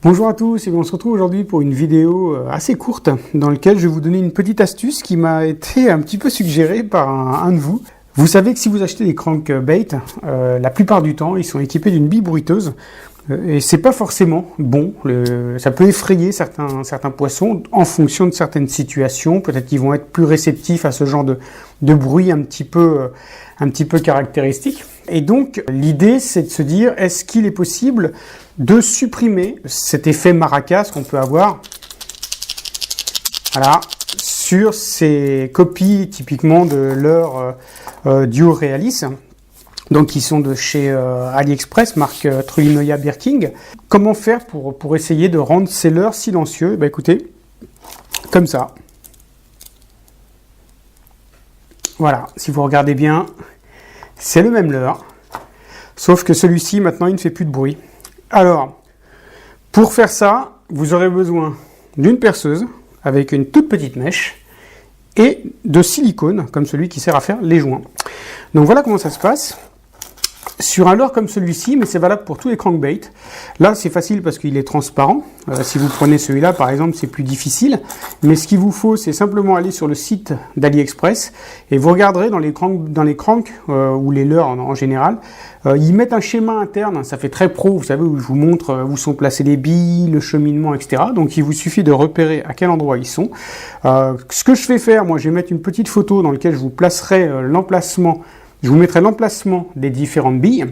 Bonjour à tous, et on se retrouve aujourd'hui pour une vidéo assez courte dans laquelle je vais vous donner une petite astuce qui m'a été un petit peu suggérée par un de vous. Vous savez que si vous achetez des crankbaits, la plupart du temps ils sont équipés d'une bille bruiteuse et c'est pas forcément bon. Ça peut effrayer certains poissons en fonction de certaines situations. Peut-être qu'ils vont être plus réceptifs à ce genre de bruit un petit peu caractéristique. Et donc l'idée c'est de se dire, est-ce qu'il est possible de supprimer cet effet maracas qu'on peut avoir, voilà, sur ces copies typiquement de leurres Duo Realis, donc qui sont de chez AliExpress, marque Trulinoia Birking. Comment faire pour essayer de rendre ces leurres silencieux? Ben écoutez, comme ça. Voilà, si vous regardez bien, c'est le même leurre, sauf que celui-ci maintenant il ne fait plus de bruit. Alors, pour faire ça, vous aurez besoin d'une perceuse avec une toute petite mèche et de silicone, comme celui qui sert à faire les joints. Donc voilà comment ça se passe. Sur un leurre comme celui-ci, mais c'est valable pour tous les crankbaits. Là, c'est facile parce qu'il est transparent. Si vous prenez celui-là, par exemple, c'est plus difficile. Mais ce qu'il vous faut, c'est simplement aller sur le site d'AliExpress et vous regarderez dans les cranks ou les leurres en général. Ils mettent un schéma interne, ça fait très pro, vous savez, où je vous montre où sont placées les billes, le cheminement, etc. Donc il vous suffit de repérer à quel endroit ils sont. Ce que je vais faire, moi, je vais mettre une petite photo dans laquelle je vous placerai l'emplacement. Je vous mettrai l'emplacement des différentes billes,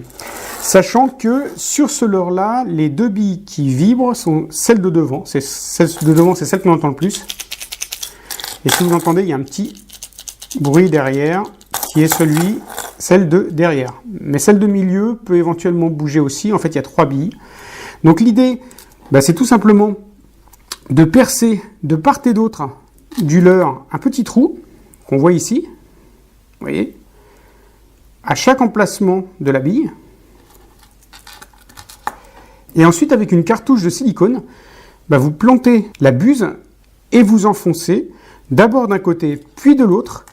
sachant que sur ce leurre-là, les deux billes qui vibrent sont celles de devant. Celle de devant, c'est celle qu'on entend le plus. Et si vous entendez, il y a un petit bruit derrière, qui est celle de derrière. Mais celle de milieu peut éventuellement bouger aussi. En fait, il y a 3 billes. Donc l'idée, c'est tout simplement de percer de part et d'autre du leurre un petit trou, qu'on voit ici. Vous voyez ? À chaque emplacement de la bille. Et ensuite, avec une cartouche de silicone, vous plantez la buse et vous enfoncez d'abord d'un côté, puis de l'autre,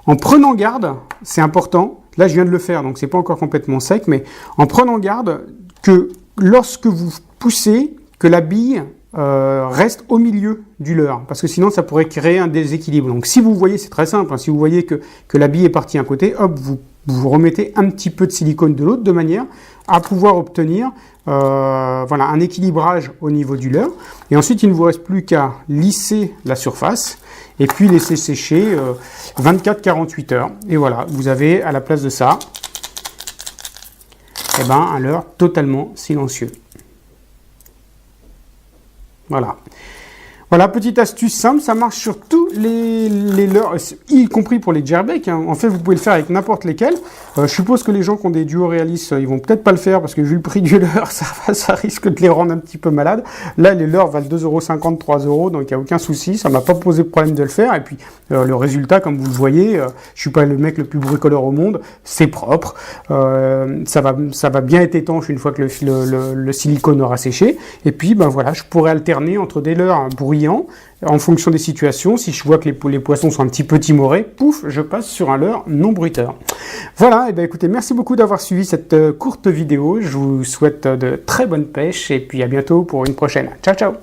en prenant garde, c'est important, là je viens de le faire, donc c'est pas encore complètement sec, mais en prenant garde que lorsque vous poussez, que la bille reste au milieu du leurre, parce que sinon ça pourrait créer un déséquilibre. Donc si vous voyez, c'est très simple, hein, si vous voyez que la bille est partie d'un côté, hop, vous remettez un petit peu de silicone de l'autre, de manière à pouvoir obtenir un équilibrage au niveau du leurre. Et ensuite, il ne vous reste plus qu'à lisser la surface et puis laisser sécher 24-48 heures. Et voilà, vous avez à la place de ça, un leurre totalement silencieux. Voilà, petite astuce simple, ça marche sur tous les leurres, y compris pour les jerbecs. Hein. En fait, vous pouvez le faire avec n'importe lesquels. Je suppose que les gens qui ont des Duo Realis, ils vont peut-être pas le faire parce que vu le prix du leurre, ça risque de les rendre un petit peu malades. Là, les leurres valent 2,50 €, 3 €, donc il n'y a aucun souci. Ça m'a pas posé de problème de le faire. Et puis, le résultat, comme vous le voyez, je suis pas le mec le plus bricoleur au monde, c'est propre. Ça va bien être étanche une fois que le silicone aura séché. Et puis, voilà, je pourrais alterner entre des leurres bruyants en fonction des situations. Si je vois que les poissons sont un petit peu timorés, pouf, je passe sur un leurre non bruiteur. Voilà, et écoutez, merci beaucoup d'avoir suivi cette courte vidéo. Je vous souhaite de très bonnes pêches et puis à bientôt pour une prochaine. Ciao, ciao!